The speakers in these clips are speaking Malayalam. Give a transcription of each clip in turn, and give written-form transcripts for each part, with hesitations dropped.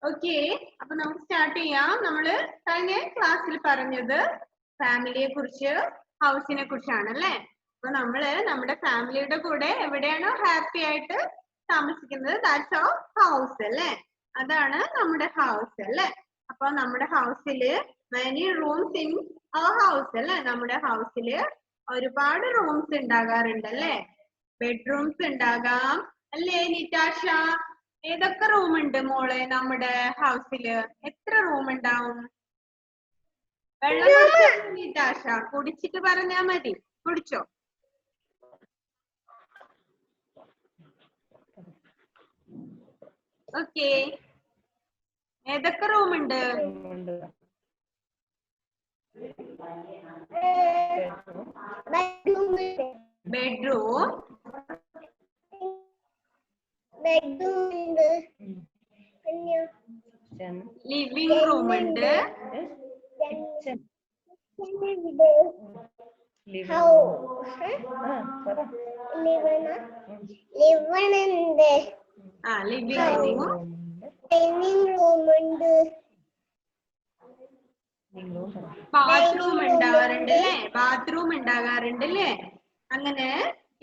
ഓക്കെ, അപ്പൊ നമുക്ക് സ്റ്റാർട്ട് ചെയ്യാം. നമ്മള് കഴിഞ്ഞ ക്ലാസ്സിൽ പറഞ്ഞത് ഫാമിലിയെ കുറിച്ച്, ഹൗസിനെ കുറിച്ചാണ് അല്ലേ. അപ്പൊ നമ്മള് നമ്മുടെ ഫാമിലിയുടെ കൂടെ എവിടെയാണോ ഹാപ്പി ആയിട്ട് താമസിക്കുന്നത്, ദാറ്റ്സ് അവർ ഹൗസ് അല്ലേ. അതാണ് നമ്മുടെ ഹൗസ് അല്ലേ. അപ്പൊ നമ്മുടെ ഹൗസില് many rooms in our house അല്ലേ. നമ്മുടെ ഹൗസില് ഒരുപാട് റൂംസ് ഉണ്ടാകാറുണ്ട് അല്ലേ. ബെഡ്റൂംസ് ഉണ്ടാകാം അല്ലേ നിറ്റാഷ? ഏതൊക്കെ റൂം ഉണ്ട് മോളെ നമ്മുടെ ഹൗസില്? എത്ര റൂം ഉണ്ടാവും? വെള്ളം കുടിച്ചോ നിറ്റാഷ? കുടിച്ചിട്ട് പറഞ്ഞാ മതി. കുടിച്ചോ? ഓക്കെ, ഏതൊക്കെ റൂം ഉണ്ട്? ബെഡ്റൂം, ലിവിംഗ് റൂം ഉണ്ട്, ലിവിംഗ് റൂം, ബാത്റൂം ഉണ്ടാവാറുണ്ട് അല്ലേ. ബാത്റൂം ഉണ്ടാകാറുണ്ട് അല്ലേ. അങ്ങനെ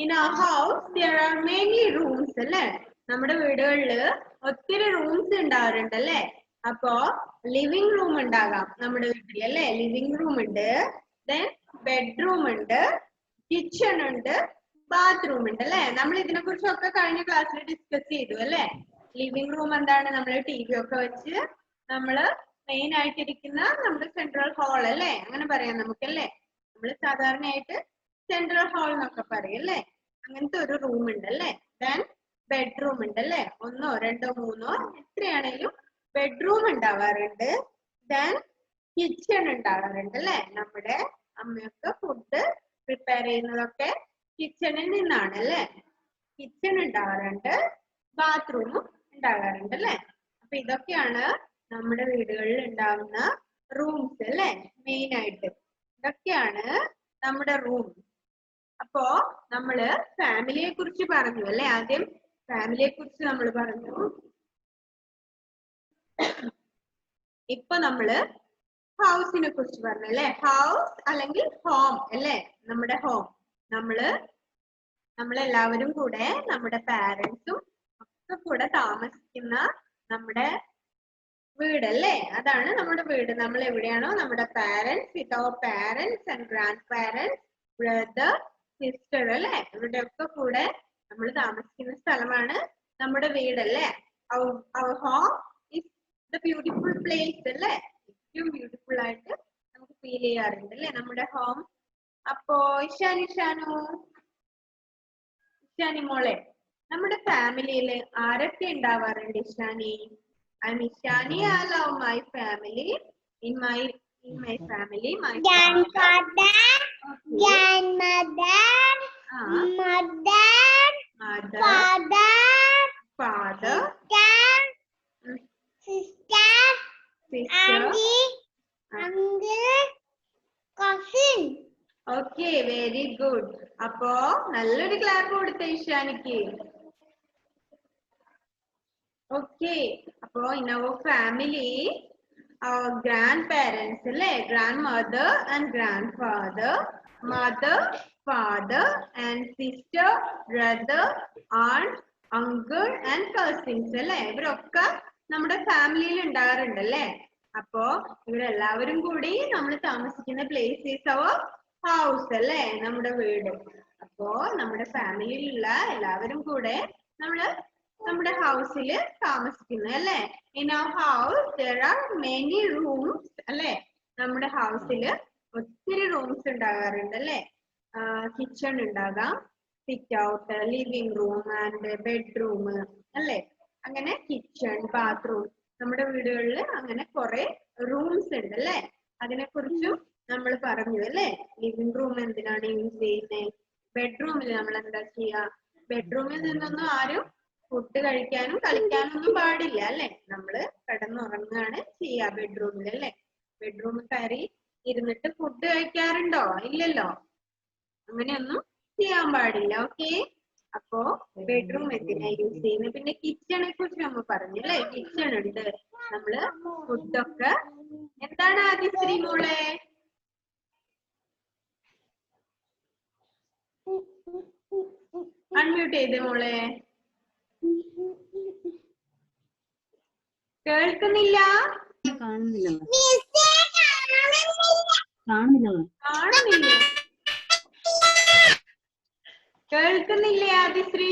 in our house there are many rooms അല്ലേ. നമ്മുടെ വീടുകളില് ഒത്തിരി റൂംസ് ഉണ്ടാവാറുണ്ട് അല്ലേ. അപ്പോ ലിവിംഗ് റൂം ഉണ്ടാകാം നമ്മുടെ വീട്ടിൽ അല്ലേ. ലിവിംഗ് റൂം ഉണ്ട്, ദെൻ ബെഡ്റൂം ഉണ്ട്, കിച്ചൺ ഉണ്ട്, ബാത്റൂം ഉണ്ട് അല്ലേ. നമ്മൾ ഇതിനെ കുറിച്ചൊക്കെ കഴിഞ്ഞ ക്ലാസ്സിൽ ഡിസ്കസ് ചെയ്തു അല്ലേ. ലിവിംഗ് റൂം എന്താണ്? നമ്മൾ ടി വി ഒക്കെ വെച്ച് നമ്മള് മെയിൻ ആയിട്ടിരിക്കുന്ന നമ്മുടെ സെൻട്രൽ ഹാൾ അല്ലേ, അങ്ങനെ പറയാം നമുക്കല്ലേ. നമ്മൾ സാധാരണയായിട്ട് സെൻട്രൽ ഹാൾ എന്നൊക്കെ പറയും അല്ലേ. അങ്ങനത്തെ ഒരു റൂം ഉണ്ട് അല്ലേ. ദെൻ ബെഡ്റൂം ഉണ്ട് അല്ലേ. ഒന്നോ രണ്ടോ മൂന്നോ എത്രയാണേലും ബെഡ്റൂം ഉണ്ടാവാറുണ്ട്. ദെൻ കിച്ചൺ ഉണ്ടാവാറുണ്ട് അല്ലേ. നമ്മുടെ അമ്മയൊക്കെ ഫുഡ് പ്രിപ്പയർ ചെയ്യുന്നതൊക്കെ കിച്ചണിൽ നിന്നാണ് അല്ലേ. കിച്ചൺ ഉണ്ടാവാറുണ്ട്, ബാത്റൂമും ഉണ്ടാകാറുണ്ട് അല്ലേ. അപ്പൊ ഇതൊക്കെയാണ് നമ്മുടെ വീടുകളിൽ ഉണ്ടാവുന്ന റൂംസ് അല്ലേ. മെയിൻ ആയിട്ട് ഇതൊക്കെയാണ് നമ്മുടെ റൂം. അപ്പോ നമ്മള് ഫാമിലിയെ കുറിച്ച് പറഞ്ഞു അല്ലെ. ആദ്യം ഫാമിലിയെ കുറിച്ച് നമ്മൾ പറഞ്ഞു. ഇപ്പൊ നമ്മള് ഹൗസിനെ കുറിച്ച് പറഞ്ഞു അല്ലെ. ഹൗസ് അല്ലെങ്കിൽ ഹോം അല്ലെ. നമ്മുടെ ഹോം നമ്മളെല്ലാവരും കൂടെ, നമ്മുടെ പാരന്റ്സും ഒക്കെ കൂടെ താമസിക്കുന്ന നമ്മുടെ വീടല്ലേ. അതാണ് നമ്മുടെ വീട്. നമ്മൾ എവിടെയാണോ നമ്മുടെ parents, with our parents and grandparents, brother, sister അല്ലേ, ഇവരുടെയൊക്കെ കൂടെ നമ്മൾ താമസിക്കുന്ന സ്ഥലമാണ് നമ്മുടെ വീടല്ലേ. Our home is the beautiful place അല്ലേ. ഏറ്റവും ബ്യൂട്ടിഫുൾ ആയിട്ട് നമുക്ക് ഫീൽ ചെയ്യാറുണ്ട് അല്ലേ നമ്മുടെ ഹോം. അപ്പോ ഇഷാനി മോളെ, നമ്മുടെ ഫാമിലിയിൽ ആരൊക്കെ ഉണ്ടാവാറുണ്ട് Ishani? I'm Ishani. I love my family. In my family, my grandfather, grandmother, mother, father, sister, auntie, uncle, cousin. Okay, very good. അപ്പോ നല്ലൊരു ക്ലാപ്പ് കൊടുത്ത ഇഷാനിക്ക്. Okay, അപ്പോ in our family, our grandparents അല്ലേ, grandmother and grandfather, mother, father and sister, brother, aunt, uncle and cousins അല്ലേ, ഇവരൊക്കെ നമ്മുടെ ഫാമിലിയിൽ ഉണ്ടാകാറുണ്ട് അല്ലേ. അപ്പോ ഇവരെല്ലാവരും കൂടി നമ്മൾ താമസിക്കുന്ന പ്ലേസ് ഈസ് അവർ ഹൗസ് അല്ലേ, നമ്മുടെ വീട്. അപ്പോ നമ്മുടെ ഫാമിലിയിലുള്ള എല്ലാവരും കൂടെ നമ്മുടെ ഹൗസിൽ താമസിക്കുന്നു അല്ലേ. In our house there are many rooms അല്ലേ. നമ്മുടെ ഹൗസിൽ ഒത്തിരി റൂംസ് ഉണ്ടാകാറുണ്ട് അല്ലേ. കിച്ചൺ ഉണ്ടാകാം, sit out, living room and bedroom അല്ലേ. അങ്ങനെ കിച്ചൺ, ബാത്റൂം, നമ്മുടെ വീടുകളിൽ അങ്ങനെ കുറെ റൂംസ് ഉണ്ട് അല്ലേ. അതിനെ കുറിച്ചും നമ്മൾ പറഞ്ഞു അല്ലേ. ലിവിംഗ് റൂം എന്തിനാണ് യൂസ് ചെയ്യുന്നത്, ബെഡ്റൂമിൽ നമ്മൾ എന്താ ചെയ്യുക, ബെഡ്റൂമിൽ നിന്നൊന്നും ആരും ഫുഡ് കഴിക്കാനും കളിക്കാനും ഒന്നും പാടില്ല അല്ലെ. നമ്മള് കിടന്നുറങ്ങുകയാണ് ചെയ്യുക ബെഡ്റൂമിൽ അല്ലെ. ബെഡ്റൂമിൽ കയറി ഇരുന്നിട്ട് ഫുഡ് കഴിക്കാറുണ്ടോ? ഇല്ലല്ലോ, അങ്ങനെയൊന്നും ചെയ്യാൻ പാടില്ല. ഓക്കെ, അപ്പോ ബെഡ്റൂം എന്തിനാ യൂസ് ചെയ്യുന്നത്? പിന്നെ കിച്ചണെ കുറിച്ച് നമ്മൾ പറഞ്ഞല്ലേ, കിച്ചൺ ഉണ്ട്, നമ്മള് ഫുഡൊക്കെ. എന്താണ് ആദിശ്രീ മോളെ? അൺമ്യൂട്ട് ചെയ്തേ മോളെ. കേൾക്കുന്നില്ല? കാണുന്നില്ലേ? കേൾക്കുന്നില്ലേ ആദിശ്രീ?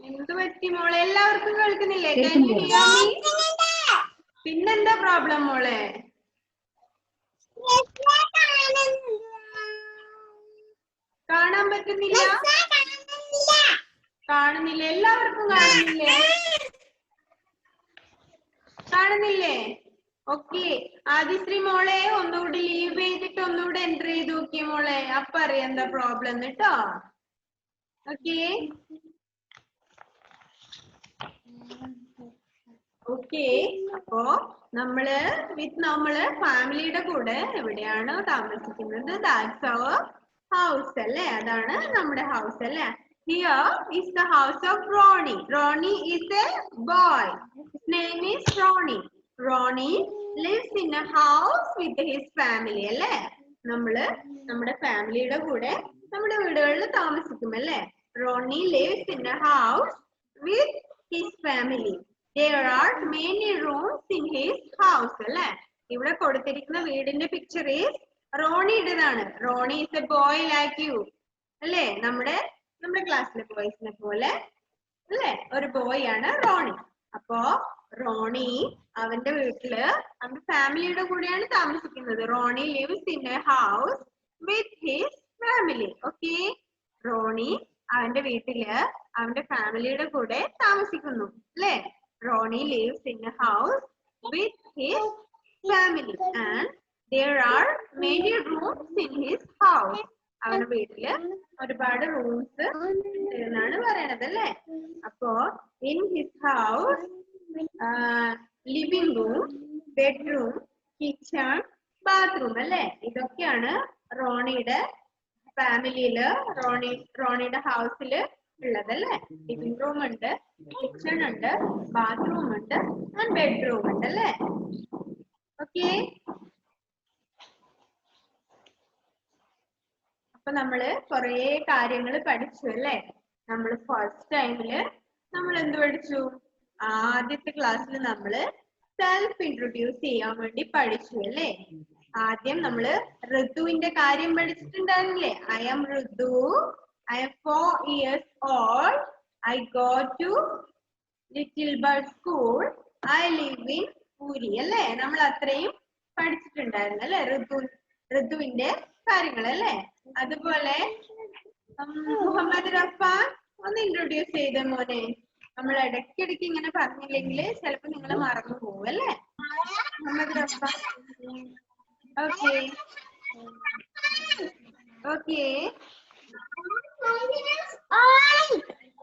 എന്ത് പറ്റി മോളെ? എല്ലാവർക്കും കേൾക്കുന്നില്ലേ? പിന്നെന്താ പ്രോബ്ലം മോളെ? കാണാൻ പറ്റുന്നില്ല? കാണുന്നില്ല? എല്ലാവർക്കും കാണുന്നില്ലേ? കാണുന്നില്ലേ? ഓക്കെ. ആദിശ്രീ മോളെ ഒന്നുകൂടി ലീവ് ചെയ്തിട്ട് ഒന്നുകൂടെ എൻ്റർ ചെയ്ത് നോക്കിയേ മോളെ. അപ്പൊ അറിയാം എന്താ പ്രോബ്ലം കേട്ടോ. Okay okay. അപ്പോ നമ്മള് ഫാമിലിയുടെ കൂടെ എവിടെയാണോ താമസിക്കുന്നത്, ദാറ്റ്സ് അവർ ഹൗസ് അല്ലേ? അതാണ് നമ്മുടെ ഹൗസ് അല്ലേ? Here is the house of Ronnie. Ronnie is a boy. His name is Ronnie. Ronnie lives in a house with his family അല്ലേ? നമ്മള് നമ്മുടെ ഫാമിലിയുടെ കൂടെ നമ്മുടെ വീടുകളിൽ താമസിക്കും അല്ലേ? Ronnie lives in a house with his family. There are many rooms in his house അല്ലേ? ഇവിടെ കൊടുത്തിരിക്കുന്ന വീടിന്റെ പിക്ചർ ഈസ് റോണിയുടേതാണ്. Ronnie is a boy like you അല്ലേ? നമ്മുടെ ക്ലാസ്സിലെ ബോയ്സിനെ പോലെ അല്ലേ? ഒരു ബോയ് ആണ് റോണി. അപ്പോ റോണി അവന്റെ വീട്ടില് അവന്റെ ഫാമിലിയുടെ കൂടെയാണ് താമസിക്കുന്നത്. Ronnie lives in a house with his family. ഓക്കെ. റോണി അവന്റെ വീട്ടില് അവന്റെ ഫാമിലിയുടെ കൂടെ താമസിക്കുന്നു അല്ലേ? Roni lives in a house with his family and there are many rooms in his house. അവന്റെ വീട്ടില് ഒരുപാട് റൂംസ് എന്നാണ് പറയണത് അല്ലേ? അപ്പോ in his house living room, bedroom, kitchen, bathroom അല്ലേ? ഇതൊക്കെയാണ് റോണിയുടെ ഫാമിലിയില് റോണിയുടെ ഹൗസില് ഉള്ളതല്ലേ? ലിവിംഗ് റൂം ഉണ്ട്, കിച്ചൺ ഉണ്ട്, ബാത്റൂം ഉണ്ട്, ആൻഡ് ബെഡ്റൂം ഉണ്ട് അല്ലേ? ഓക്കെ. അപ്പൊ നമ്മള് കൊറേ കാര്യങ്ങൾ പഠിച്ചു അല്ലേ? നമ്മള് ഫസ്റ്റ് ടൈമില് നമ്മൾ എന്ത് പഠിച്ചു? ആദ്യത്തെ ക്ലാസ്സിൽ നമ്മള് സെൽഫ് ഇൻട്രൊഡ്യൂസ് ചെയ്യാൻ വേണ്ടി പഠിച്ചു അല്ലേ? ആദ്യം നമ്മള് ഋതുവിന്റെ കാര്യം പഠിച്ചിട്ടുണ്ടായിരുന്നില്ലേ? I am Ritu, I am 4 years old. I go to Little Bird School. I live in Puri. അല്ലേ? നമ്മൾ അത്രയും പഠിച്ചിട്ടുണ്ടായിരുന്നു അല്ലേ? ഋതുവിന്റെ കാര്യങ്ങൾ അല്ലേ? അതുപോലെ മുഹമ്മദ് റഫാൻ ഒന്ന് ഇൻട്രൊഡ്യൂസ് ചെയ്ത മോനെ. നമ്മൾ ഇടയ്ക്കിടയ്ക്ക് ഇങ്ങനെ പറഞ്ഞില്ലെങ്കിൽ ചിലപ്പോ നിങ്ങൾ മറന്നു പോകും അല്ലേ? Muhammad Rafan. Okay okay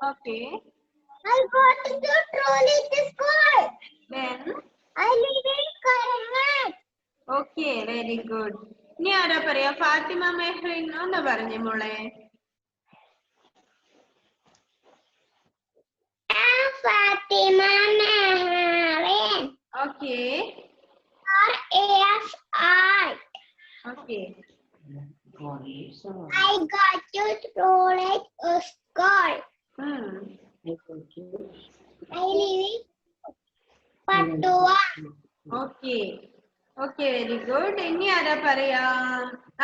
okay. I go to the trolley to school. Then I live in Karangat. okay, very good. ഇനി ആരാ പറയാ? ഫാത്തിമ മെഹ്റിൻ ഒന്ന് പറഞ്ഞേ മോളെ. Fatima Meherin. Okay. R-A-F-I. Okay. I got to trolley to school. I live in Patua. Okay. Okay, very good. ഇനി ആരാ പറയാ?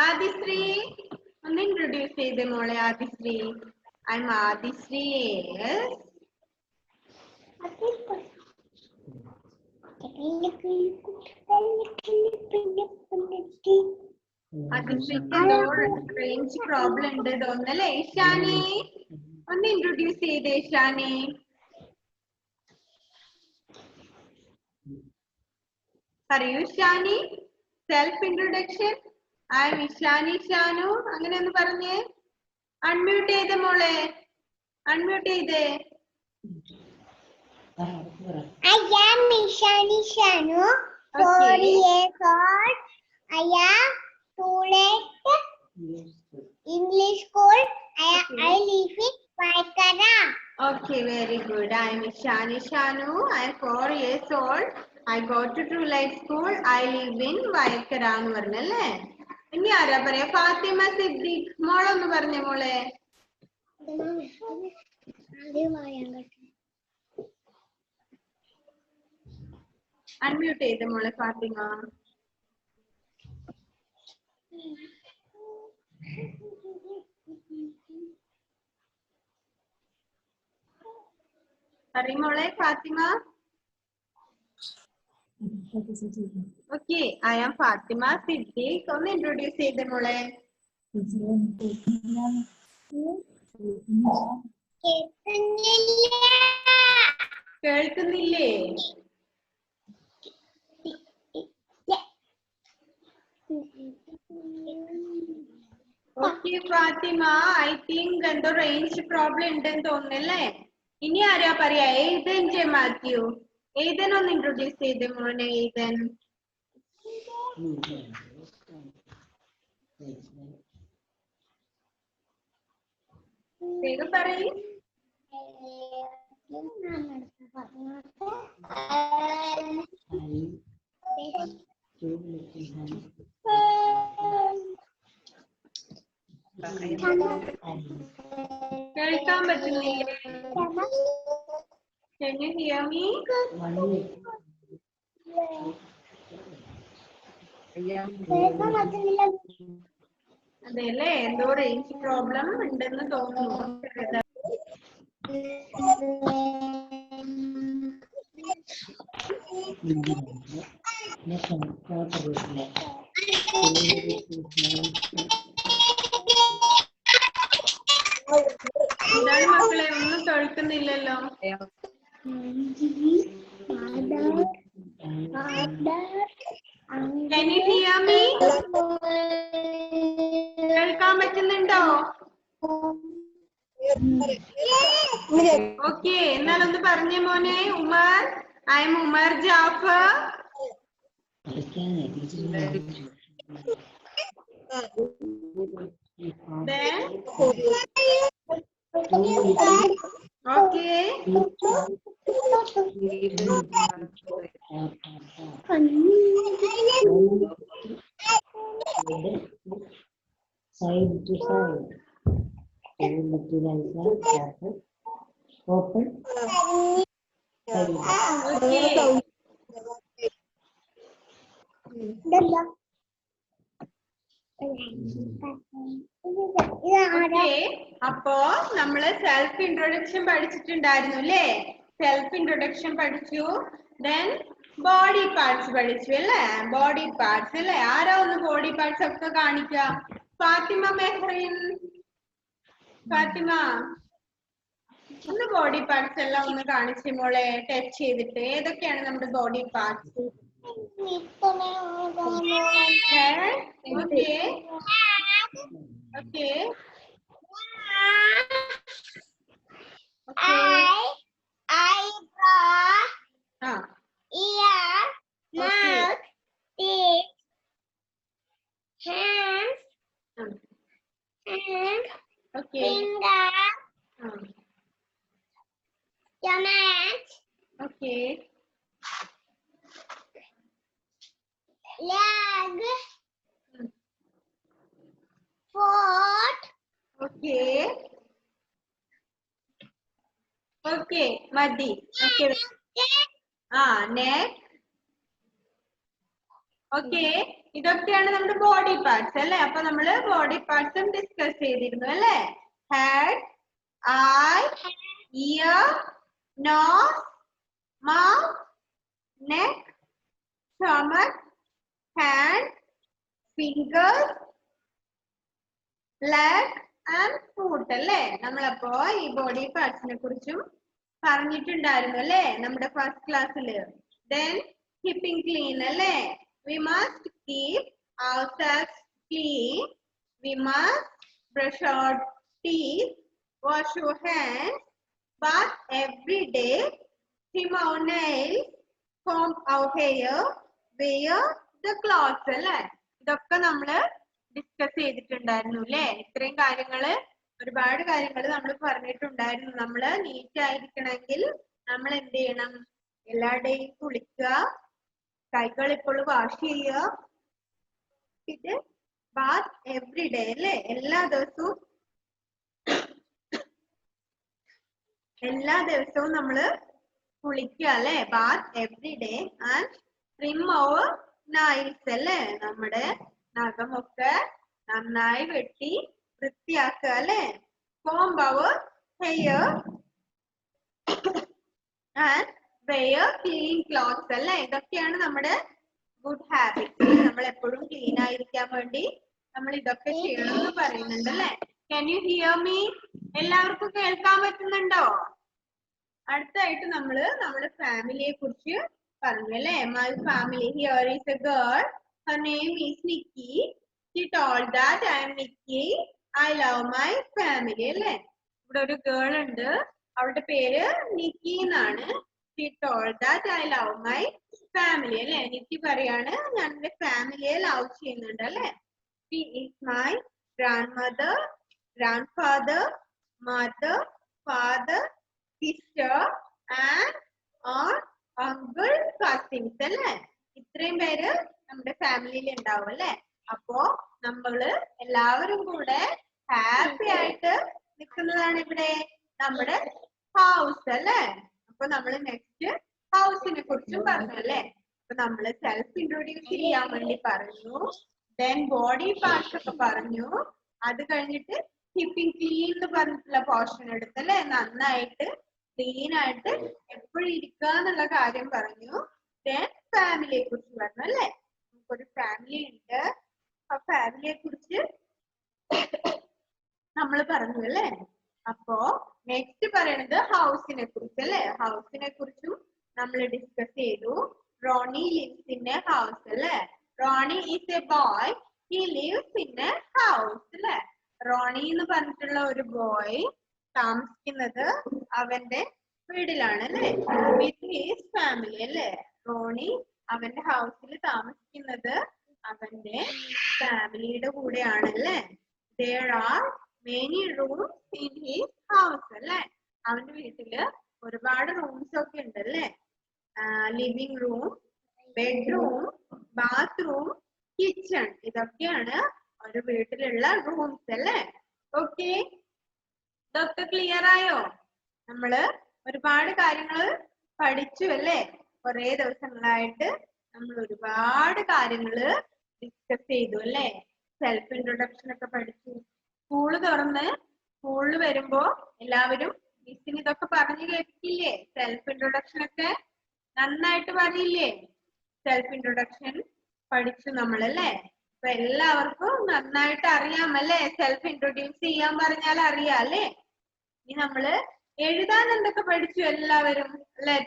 ആദിശ്രീ ഒന്ന് ഇൻട്രൊഡ്യൂസ് ചെയ്തേ മോളെ. ആദിശ്രീ. I am Adishree. ആദിശ്രീക്ക് എന്തോ റേഞ്ച് പ്രോബ്ലം ഉണ്ട് തോന്നല്ലേ? ഇഷാനി ഒന്ന് ഇൻട്രൊഡ്യൂസ് ചെയ്തേ. ഇഷാനി. പറയൂ Ishani. Self introduction. I M Ishani Shanu. അങ്ങനെ ഒന്ന് പറഞ്ഞേ. അൺമ്യൂട്ട് ചെയ്തേ മോളെ. അൺമ്യൂട്ട് ചെയ്തേ. I am Ishani Shanu, 4 years old. I am English school. I live in Vaikara. Okay, very good. I am Ishani Shanu. I am 4 years old. I go to True Light School. I live in Vaikara എന്ന് പറഞ്ഞല്ലേ. ഇനി ആരാ പറയാ? ഫാത്തിമ സിദ്ദീഖ്. മോളൊന്ന് പറഞ്ഞേ മോളെ. അൺമ്യൂട്ട് ചെയ്ത് മോളെ ഫാത്തിമ. മോളെ Fathima. Okay, I am Fathima Siddique. ഒന്ന് ഇൻട്രൊഡ്യൂസ് ചെയ്തേ മോളെ. കേൾക്കുന്നില്ലേ? ഓക്കെ ഫാത്തിമ, ഐ തിങ്ക് എന്തോ റേഞ്ച് പ്രോബ്ലം ഉണ്ടെന്ന് തോന്നുന്നല്ലേ. ഇനി ആരാ പറയാ? Ethan J Mathew. എയ്തൻ ഒന്ന് ഇൻട്രൊഡ്യൂസ് ചെയ്തേ മോനെ. എയ്തൻ വേഗം പറയ്. കേൾക്കാൻ പറ്റുന്നില്ലേ? Can you hear me? അതെല്ലേ, എന്തോ റേഞ്ച് പ്രോബ്ലം ഉണ്ടെന്ന് തോന്നുന്നു. എന്താണ് മക്കളെ, ഒന്നും കേൾക്കുന്നില്ലല്ലോ. Can you hear me? കേൾക്കാൻ പറ്റുന്നുണ്ടോ? ഓക്കെ, എന്നാൽ ഒന്ന് പറഞ്ഞേ മോനെ. Umar, I M Umar Jafar. Then okay. Side to side. Open. Okay. അപ്പോ നമ്മള് സെൽഫ് ഇൻട്രൊഡക്ഷൻ പഠിച്ചിട്ടുണ്ടായിരുന്നു അല്ലേ? സെൽഫ് ഇൻട്രൊഡക്ഷൻ പഠിച്ചു. ദെൻ ബോഡി പാർട്സ് പഠിച്ചു അല്ലേ? ബോഡി പാർട്സ് അല്ലേ? ആരാ ഒന്ന് ബോഡി പാർട്സ് ഒക്കെ കാണിക്കാം? ഫാത്തിമ മെഹ്റിൻ. ഫാത്തിമ ഒന്ന് ബോഡി പാർട്സ് എല്ലാം ഒന്ന് കാണിച്ചു മോളെ, ടച്ച് ചെയ്തിട്ട്. ഏതൊക്കെയാണ് നമ്മുടെ body parts? Okay. Okay. Eyebrow, ear, mouth, teeth, hands, finger, stomach, leg, foot, Okay, മതി. Okay. നെക്ക്. ഓക്കെ, ഇതൊക്കെയാണ് നമ്മുടെ ബോഡി പാർട്സ് അല്ലേ? അപ്പൊ നമ്മള് ബോഡി പാർട്സും ഡിസ്കസ് ചെയ്തിരുന്നു അല്ലേ? Head, eye, ear, nose, mouth, neck, stomach, hand, fingers, leg and foot അല്ലേ? നമ്മളപ്പോ ഈ ബോഡി പാർട്സിനെ കുറിച്ചും പറഞ്ഞിട്ടുണ്ടായിരുന്നു അല്ലേ നമ്മുടെ ഫസ്റ്റ് ക്ലാസ്സില്. ദെൻ കീപ്പിംഗ് ക്ലീൻ അല്ലേ? We must keep ourselves clean. We must brush our teeth, wash your hands, bath every day, trim our nails, comb our hair, wear the clothes അല്ലേ? ഇതൊക്കെ നമ്മള് ഡിസ്കസ് ചെയ്തിട്ടുണ്ടായിരുന്നു അല്ലേ? ഇത്രയും കാര്യങ്ങള് ഒരുപാട് കാര്യങ്ങൾ നമ്മൾ പറഞ്ഞിട്ടുണ്ടായിരുന്നു. നമ്മള് നീറ്റ് ആയിരിക്കണമെങ്കിൽ നമ്മൾ എന്ത് ചെയ്യണം? എല്ലാ ഡേയും കുളിക്കുക, കൈകൾ ഇപ്പോൾ വാഷ് ചെയ്യുക, പിന്നെ ബാത്ത് എവറി ഡേ അല്ലേ? എല്ലാ ദിവസവും നമ്മള് കുളിക്കുക അല്ലെ? Bath every day and trim our nails അല്ലേ? നമ്മുടെ നഖമൊക്കെ നന്നായി വെട്ടി വൃത്തിയാക്കുക അല്ലെ? Comb our hair and wear clean clothes അല്ലെ? ഇതൊക്കെയാണ് നമ്മുടെ ഗുഡ് ഹാബിറ്റ്സ്. നമ്മൾ എപ്പോഴും ക്ലീൻ ആയിരിക്കാൻ വേണ്ടി നമ്മൾ ഇതൊക്കെ ചെയ്യണമെന്ന് പറയുന്നുണ്ട് അല്ലെ? Can you hear me? എല്ലാവർക്കും കേൾക്കാൻ പറ്റുന്നുണ്ടോ? അടുത്തായിട്ട് നമ്മള് നമ്മുടെ ഫാമിലിയെ കുറിച്ച് പറഞ്ഞു അല്ലെ? My family, here is a girl. Her name is Nikki. She told that I am Nikki. I love my family അല്ലെ? ഇവിടെ ഒരു ഗേൾ ഉണ്ട്, അവളുടെ പേര് നിക്കി എന്നാണ്. She told that I love my family അല്ലെ? നിക്കി പറയാണ് ഞാൻ എന്റെ ഫാമിലിയെ ലവ് ചെയ്യുന്നുണ്ട് അല്ലെ? She is my grandmother, grandfather, mother, father, sister and aunt, uncle, cousins അല്ലെ? ഇത്രയും പേര് നമ്മുടെ ഫാമിലിയിൽ ഉണ്ടാവും അല്ലെ? അപ്പോ നമ്മള് എല്ലാവരും കൂടെ ഹാപ്പി ആയിട്ട് നിൽക്കുന്നതാണ് ഇവിടെ നമ്മുടെ ഹൗസ് അല്ലെ? അപ്പൊ നമ്മള് നെക്സ്റ്റ് ഹൗസിനെ കുറിച്ചും പറഞ്ഞു അല്ലെ? അപ്പൊ നമ്മള് സെൽഫ് ഇൻട്രൊഡ്യൂസ് ചെയ്യാൻ വേണ്ടി പറഞ്ഞു, ദെൻ ബോഡി പാർട്സ് ഒക്കെ പറഞ്ഞു, അത് കഴിഞ്ഞിട്ട് കീപ്പിംഗ് ക്ലീൻ എന്ന് പറഞ്ഞിട്ടുള്ള പോർഷൻ എടുത്തല്ലേ? നന്നായിട്ട് ക്ലീൻ ആയിട്ട് എപ്പോഴും ഇരിക്കുക എന്നുള്ള കാര്യം പറഞ്ഞു. ദെൻ ഫാമിലിയെ കുറിച്ച് പറഞ്ഞു അല്ലെ? നമുക്കൊരു ഫാമിലി ഉണ്ട്, ആ ഫാമിലിയെ കുറിച്ച് നമ്മൾ പറഞ്ഞു അല്ലെ? അപ്പോ നെക്സ്റ്റ് പറയണത് ഹൗസിനെ കുറിച്ച് അല്ലെ? ഹൗസിനെ കുറിച്ചും നമ്മൾ ഡിസ്കസ് ചെയ്തു. Ronnie lives in a house അല്ലെ? Ronnie is a boy, he lives in a house അല്ലെ? റോണി എന്ന് പറഞ്ഞിട്ടുള്ള ഒരു ബോയ് താമസിക്കുന്നത് അവന്റെ വീട്ടിലാണ് അല്ലെ? വിത്ത് ഹിസ് ഫാമിലി അല്ലെ? റോണി അവന്റെ ഹൗസിൽ താമസിക്കുന്നത് അവന്റെ ഫാമിലിയുടെ കൂടെയാണ് അല്ലെ? There are many rooms in his house അല്ലെ? അവന്റെ വീട്ടില് ഒരുപാട് റൂംസ് ഒക്കെ ഉണ്ട് അല്ലെ? Living room, bedroom, bathroom, kitchen, ഇതൊക്കെയാണ് ഒരു വീട്ടിലുള്ള റൂംസ് അല്ലെ? ഓക്കെ, ഇതൊക്കെ ക്ലിയർ ആയോ? നമ്മള് ഒരുപാട് കാര്യങ്ങൾ പഠിച്ചു അല്ലെ? കുറെ ദിവസങ്ങളായിട്ട് നമ്മൾ ഒരുപാട് കാര്യങ്ങള് ഡിസ്കസ് ചെയ്തു അല്ലെ? സെൽഫ് ഇൻട്രൊഡക്ഷൻ ഒക്കെ പഠിച്ചു. സ്കൂള് തുറന്ന് സ്കൂളിൽ വരുമ്പോ എല്ലാവരും മിസ്സിന് ഇതൊക്കെ പറഞ്ഞു കേൾക്കില്ലേ? സെൽഫ് ഇൻട്രൊഡക്ഷൻ ഒക്കെ നന്നായിട്ട് പറയില്ലേ? സെൽഫ് ഇൻട്രൊഡക്ഷൻ പഠിച്ചു നമ്മളല്ലേ? അപ്പൊ എല്ലാവർക്കും നന്നായിട്ട് അറിയാമല്ലേ? സെൽഫ് ഇൻട്രൊഡ്യൂസ് ചെയ്യാൻ പറഞ്ഞാൽ അറിയാം അല്ലേ? ഇനി നമ്മള് എഴുതാൻ എന്തൊക്കെ പഠിച്ചു എല്ലാവരും അല്ലെ?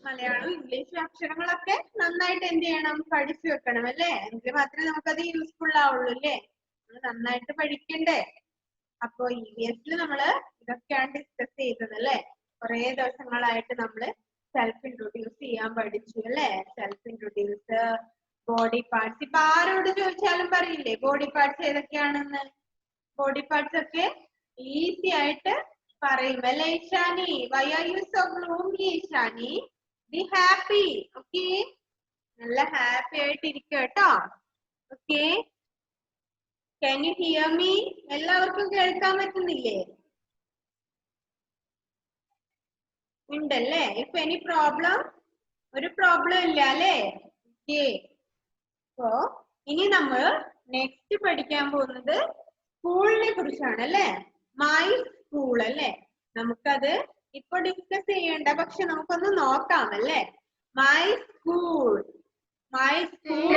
മലയാളം ഇംഗ്ലീഷ് അക്ഷരങ്ങളൊക്കെ നന്നായിട്ട് എന്ത് ചെയ്യണം? പഠിച്ചു വെക്കണം അല്ലേ? എങ്കിൽ മാത്രമേ നമുക്കത് യൂസ്ഫുൾ ആവുള്ളൂ അല്ലേ? നമ്മൾ നന്നായിട്ട് പഠിക്കണ്ടേ? അപ്പൊ EVS നമ്മള് ഇതൊക്കെയാണ് ഡിസ്കസ് ചെയ്തത് അല്ലെ? കുറെ ദിവസങ്ങളായിട്ട് നമ്മള് സെൽഫ് ഇൻട്രൊഡ്യൂസ് ചെയ്യാൻ പഠിച്ചു അല്ലെ? Self introduce, body parts. ഇപ്പൊ ആരോട് ചോദിച്ചാലും പറയില്ലേ ബോഡി പാർട്സ് ഏതൊക്കെയാണെന്ന്? ബോഡി പാർട്സ് ഒക്കെ ഈസി ആയിട്ട് പറയും അല്ലെ? Ishani, why are you so gloomy Ishani? Be happy. Okay, നല്ല ഹാപ്പി ആയിട്ട് ഇരിക്കുക കേട്ടോ. Okay, can you hear me? എല്ലാവർക്കും കേൾക്കാൻ പറ്റുന്നില്ലേ? ഉണ്ടല്ലേ? ഇപ്പൊ എനി പ്രോബ്ലം? ഒരു പ്രോബ്ലം ഇല്ല അല്ലേ? ഓക്കെ, അപ്പോ ഇനി നമ്മൾ നെക്സ്റ്റ് പഠിക്കാൻ പോകുന്നത് സ്കൂളിനെ കുറിച്ചാണ് അല്ലെ? മൈ സ്കൂൾ അല്ലെ? നമുക്കത് ഇപ്പൊ ഡിസ്കസ് ചെയ്യണ്ട, പക്ഷെ നമുക്കൊന്ന് നോക്കാം അല്ലെ? മൈ സ്കൂൾ, മൈ സ്കൂൾ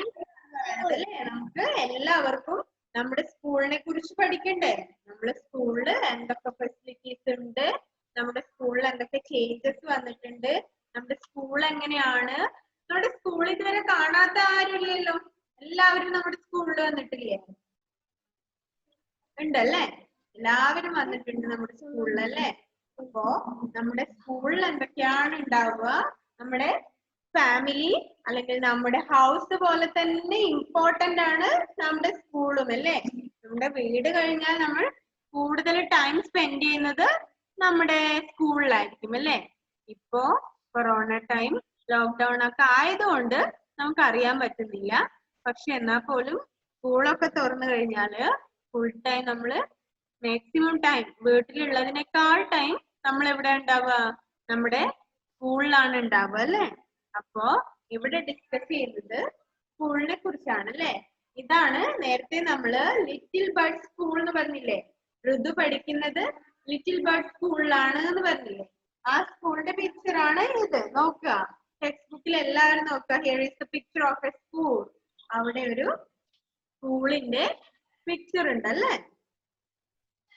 അല്ലെ? നമുക്ക് എല്ലാവർക്കും നമ്മുടെ സ്കൂളിനെ കുറിച്ച് പഠിക്കണ്ടേ? നമ്മുടെ സ്കൂളില് എന്തൊക്കെ ഫെസിലിറ്റീസ് ഉണ്ട്, നമ്മുടെ സ്കൂളിൽ എന്തൊക്കെ ചേഞ്ചസ് വന്നിട്ടുണ്ട്, നമ്മുടെ സ്കൂൾ എങ്ങനെയാണ്? നമ്മുടെ സ്കൂൾ ഇതുവരെ കാണാത്ത ആരുമില്ലല്ലോ, എല്ലാവരും നമ്മുടെ സ്കൂളിൽ വന്നിട്ടില്ലേ? ഉണ്ടല്ലേ? എല്ലാവരും വന്നിട്ടുണ്ട് നമ്മുടെ സ്കൂളിൽ അല്ലേ? അപ്പോ നമ്മുടെ സ്കൂളിൽ എന്തൊക്കെയാണ് ഉണ്ടാവുക? നമ്മുടെ ഫാമിലി അല്ലെങ്കിൽ നമ്മുടെ ഹൗസ് പോലെ തന്നെ ഇമ്പോർട്ടന്റ് ആണ് നമ്മുടെ സ്കൂളും അല്ലേ. നമ്മുടെ വീട് കഴിഞ്ഞാൽ നമ്മൾ കൂടുതൽ ടൈം സ്പെൻഡ് ചെയ്യുന്നത് നമ്മുടെ സ്കൂളിലായിരിക്കും അല്ലേ. ഇപ്പോ കൊറോണ ടൈം ലോക്ക്ഡൌൺ ഒക്കെ ആയതുകൊണ്ട് നമുക്ക് അറിയാൻ പറ്റുന്നില്ല. പക്ഷെ എന്നാൽ പോലും സ്കൂളൊക്കെ തുറന്നു കഴിഞ്ഞാല് ഫുൾ ടൈം നമ്മള് മാക്സിമം ടൈം വീട്ടിലുള്ളതിനേക്കാൾ ടൈം നമ്മൾ എവിടെ ഉണ്ടാവുക, നമ്മുടെ സ്കൂളിലാണ് ഉണ്ടാവുക അല്ലേ. അപ്പോ ഇവിടെ ഡിസ്കസ് ചെയ്യുന്നത് സ്കൂളിനെ കുറിച്ചാണ് അല്ലേ. ഇതാണ് നേരത്തെ നമ്മള് ലിറ്റിൽ ബേർഡ് സ്കൂൾ എന്ന് പറഞ്ഞില്ലേ, ഋതു പഠിക്കുന്നത് ലിറ്റിൽ ബേർഡ് സ്കൂളിലാണ് എന്ന് പറഞ്ഞില്ലേ. ആ സ്കൂളിന്റെ പിക്ചർ ആണ് ഇത്. നോക്കുക, ടെക്സ്റ്റ് ബുക്കിൽ എല്ലാവരും നോക്കുക. Here is the picture of A school. അവിടെ ഒരു സ്കൂളിന്റെ പിക്ചർ ഉണ്ട് അല്ലേ.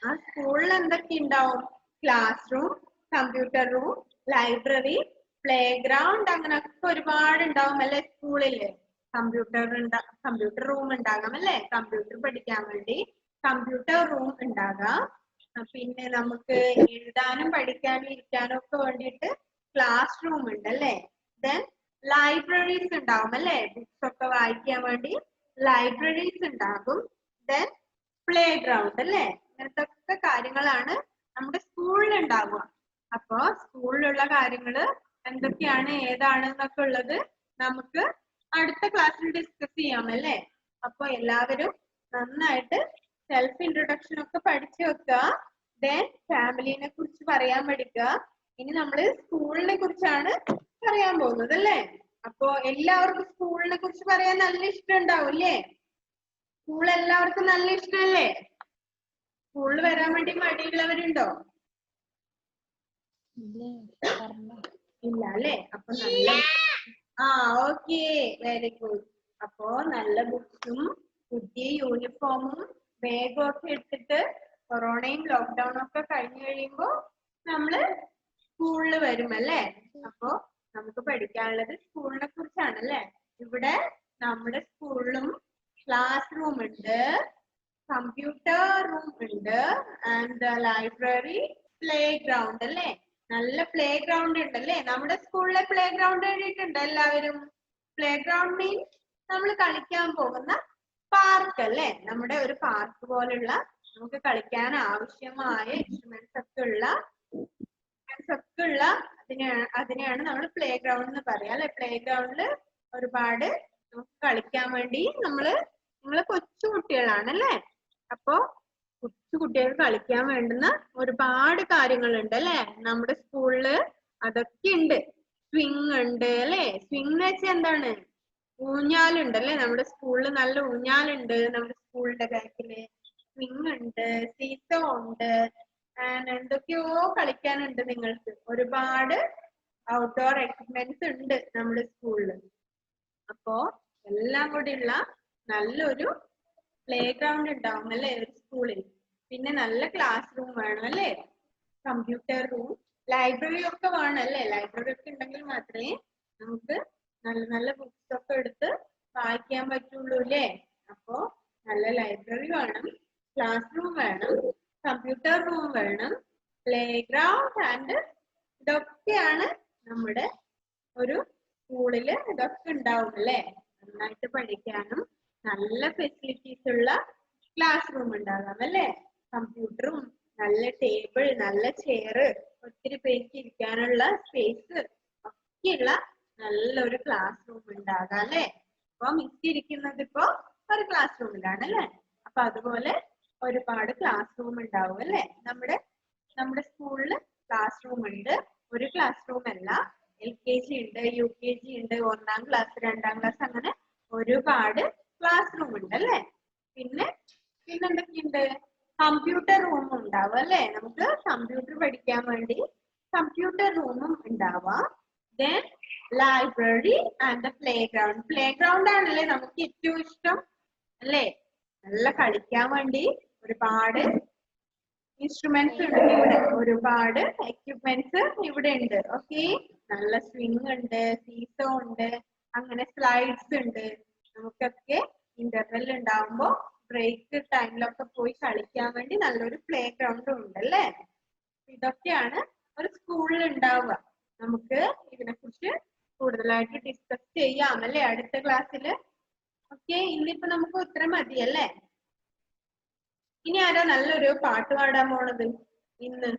ആ സ്കൂളിൽ എന്തൊക്കെ ഉണ്ടാവും? Class room, computer room, library, play ground, അങ്ങനെയൊക്കെ ഒരുപാട് ഉണ്ടാവും അല്ലെ സ്കൂളില്. കമ്പ്യൂട്ടർ റൂം ഉണ്ടാകാം അല്ലെ, കമ്പ്യൂട്ടർ പഠിക്കാൻ വേണ്ടി കമ്പ്യൂട്ടർ റൂം ഉണ്ടാകാം. പിന്നെ നമുക്ക് എഴുതാനും പഠിക്കാനും ഇരിക്കാനും ഒക്കെ വേണ്ടിയിട്ട് ക്ലാസ് റൂം ഉണ്ട് അല്ലെ. ദെൻ ലൈബ്രറീസ് ഉണ്ടാവും അല്ലെ, ബുക്സ് ഒക്കെ വായിക്കാൻ വേണ്ടി ലൈബ്രറീസ് ഉണ്ടാകും. ദെൻ പ്ലേ ഗ്രൗണ്ട് അല്ലെ. ഇങ്ങനത്തെ ഒക്കെ കാര്യങ്ങളാണ് നമ്മുടെ സ്കൂളിൽ ഉണ്ടാവുക. അപ്പോ സ്കൂളിലുള്ള കാര്യങ്ങള് എന്തൊക്കെയാണ് ഏതാണ് എന്നൊക്കെ ഉള്ളത് നമുക്ക് അടുത്ത ക്ലാസ്സിൽ ഡിസ്കസ് ചെയ്യാം അല്ലേ. അപ്പൊ എല്ലാവരും നന്നായിട്ട് സെൽഫ് ഇൻട്രൊഡക്ഷൻ ഒക്കെ പഠിച്ചു വെക്കുക. ദെൻ ഫാമിലിനെ കുറിച്ച് പറയാൻ പഠിക്കുക. ഇനി നമ്മള് സ്കൂളിനെ കുറിച്ചാണ് പറയാൻ പോകുന്നത് അല്ലേ. അപ്പൊ എല്ലാവർക്കും സ്കൂളിനെ കുറിച്ച് പറയാൻ നല്ല ഇഷ്ടം ഉണ്ടാവും അല്ലേ. സ്കൂൾ എല്ലാവർക്കും നല്ല ഇഷ്ടമല്ലേ? സ്കൂളിൽ വരാൻ വേണ്ടി മടിയുള്ളവരുണ്ടോ? ഇല്ല അല്ലേ. അപ്പൊ നല്ല ഓക്കെ, വെരി ഗുഡ്. അപ്പോ നല്ല ബുക്സും പുതിയ യൂണിഫോമും ബാഗും ഒക്കെ എടുത്തിട്ട് കൊറോണയും ലോക്ക്ഡൌണും ഒക്കെ കഴിഞ്ഞു കഴിയുമ്പോ നമ്മള് സ്കൂളിൽ വരും അല്ലേ. അപ്പോ നമുക്ക് പഠിക്കാനുള്ളത് സ്കൂളിനെ കുറിച്ചാണ് അല്ലേ. ഇവിടെ നമ്മുടെ സ്കൂളിലും ക്ലാസ് റൂം ഉണ്ട്, കമ്പ്യൂട്ടർ റൂം ഉണ്ട്, ആൻഡ് ലൈബ്രറി, പ്ലേ ഗ്രൗണ്ട് അല്ലേ. നല്ല പ്ലേ ഗ്രൗണ്ട് ഉണ്ടല്ലേ. നമ്മുടെ സ്കൂളിലെ പ്ലേ ഗ്രൗണ്ട് എഴുതിയിട്ടുണ്ട് എല്ലാവരും. പ്ലേ ഗ്രൗണ്ട് മീൻസ് നമ്മൾ കളിക്കാൻ പോകുന്ന പാർക്ക് അല്ലേ. നമ്മുടെ ഒരു പാർക്ക് പോലുള്ള നമുക്ക് കളിക്കാൻ ആവശ്യമായ ഇൻസ്ട്രുമെന്റ്സ് ഒക്കെ ഉള്ള അതിനെയാണ് നമ്മൾ പ്ലേ ഗ്രൗണ്ട് എന്ന് പറയാം അല്ലെ. പ്ലേ ഗ്രൗണ്ടില് ഒരുപാട് നമുക്ക് കളിക്കാൻ വേണ്ടി നിങ്ങള് കൊച്ചു കുട്ടികളാണ് അല്ലേ. അപ്പോ കൊച്ചു കുട്ടികൾക്ക് കളിക്കാൻ വേണ്ടുന്ന ഒരുപാട് കാര്യങ്ങളുണ്ട് അല്ലെ നമ്മുടെ സ്കൂളില്. അതൊക്കെ ഉണ്ട്. സ്വിങ് ഉണ്ട് അല്ലെ. സ്വിങ് എന്ന് വെച്ചാൽ എന്താണ്? ഊഞ്ഞാലുണ്ട് അല്ലെ. നമ്മുടെ സ്കൂളിൽ നല്ല ഊഞ്ഞാലുണ്ട്. നമ്മുടെ സ്കൂളിന്റെ ബാക്കില് സ്വിങ് ഉണ്ട്, സീസോ ഉണ്ട്, എന്തൊക്കെയോ കളിക്കാനുണ്ട് നിങ്ങൾക്ക്. ഒരുപാട് ഔട്ട്ഡോർ എക്യുപ്മെന്റ്സ് ഉണ്ട് നമ്മുടെ സ്കൂളില്. അപ്പോ എല്ലാം കൂടിയുള്ള നല്ലൊരു പ്ലേ ഗ്രൗണ്ട് ഉണ്ടാവും അല്ലെ ഒരു സ്കൂളിൽ. പിന്നെ നല്ല ക്ലാസ് റൂം വേണം അല്ലെ, കമ്പ്യൂട്ടർ റൂം, ലൈബ്രറി ഒക്കെ വേണം അല്ലെ. ലൈബ്രറി ഒക്കെ ഉണ്ടെങ്കിൽ മാത്രമേ നമുക്ക് നല്ല നല്ല ബുക്സ് ഒക്കെ എടുത്ത് വായിക്കാൻ പറ്റുള്ളൂ അല്ലേ. അപ്പോ നല്ല ലൈബ്രറി വേണം, ക്ലാസ് റൂം വേണം, കമ്പ്യൂട്ടർ റൂം വേണം, പ്ലേ ഗ്രൗണ്ട്, ആൻഡ് ഇതൊക്കെയാണ് നമ്മുടെ ഒരു സ്കൂളില് ഇതൊക്കെ ഉണ്ടാവും അല്ലേ. നന്നായിട്ട് പഠിക്കാനും നല്ല ഫെസിലിറ്റീസ് ഉള്ള ക്ലാസ് റൂം ഉണ്ടാകാം അല്ലേ. കമ്പ്യൂട്ടറും നല്ല ടേബിൾ, നല്ല ചെയർ, ഒത്തിരി പേർക്ക് ഇരിക്കാനുള്ള സ്പേസ് ഒക്കെയുള്ള നല്ലൊരു ക്ലാസ് റൂം ഉണ്ടാകാം അല്ലേ. അപ്പൊ മിസ് ഇരിക്കുന്നത് ഇപ്പോ ഒരു ക്ലാസ് റൂമിലാണ് അല്ലേ. അപ്പൊ അതുപോലെ ഒരുപാട് ക്ലാസ് റൂം ഉണ്ടാവും അല്ലേ. നമ്മുടെ സ്കൂളില് ക്ലാസ് റൂം ഉണ്ട്. ഒരു ക്ലാസ് റൂം അല്ല, LKG ഉണ്ട്, UKG ഉണ്ട്, 1ാം ക്ലാസ്, 2ാം ക്ലാസ്, അങ്ങനെ ഒരുപാട് ക്ലാസ് റൂം ഉണ്ട് അല്ലേ. പിന്നെ എന്തൊക്കെയുണ്ട്? കമ്പ്യൂട്ടർ റൂം ഉണ്ടാവും അല്ലേ. നമുക്ക് കമ്പ്യൂട്ടർ പഠിക്കാൻ വേണ്ടി കമ്പ്യൂട്ടർ റൂമും ഉണ്ടാവാം. Then library and play ground. Play ground ആണല്ലേ നമുക്ക് ഏറ്റവും ഇഷ്ടം അല്ലേ. നല്ല കളിക്കാൻ വേണ്ടി ഒരുപാട് ഇൻസ്ട്രുമെന്റ്സ് ഉണ്ട് ഇവിടെ, ഒരുപാട് എക്യുപ്മെന്റ്സ് ഇവിടെ ഉണ്ട്. ഓക്കെ, നല്ല സ്വിങ് ഉണ്ട്, സീസോ ഉണ്ട്, അങ്ങനെ സ്ലൈഡ്സ് ഉണ്ട്. നമുക്കൊക്കെ ഇന്റർവെൽ ഉണ്ടാവുമ്പോ ബ്രേക്ക് ടൈമിലൊക്കെ പോയി കളിക്കാൻ വേണ്ടി നല്ലൊരു പ്ലേ ഗ്രൗണ്ടും ഉണ്ട് അല്ലേ. ഇതൊക്കെയാണ് ഒരു സ്കൂളിൽ ഉണ്ടാവുക. നമുക്ക് ഇതിനെ കുറിച്ച് കൂടുതലായിട്ട് ഡിസ്കസ് ചെയ്യാം അല്ലേ അടുത്ത ക്ലാസ്സിൽ. ഓക്കെ, ഇന്നിപ്പോ നമുക്ക് ഉത്തരം മതിയല്ലേ? ഇനി ആരാ നല്ലൊരു പാട്ട് പാടാൻ പോണത് ഇന്ന്?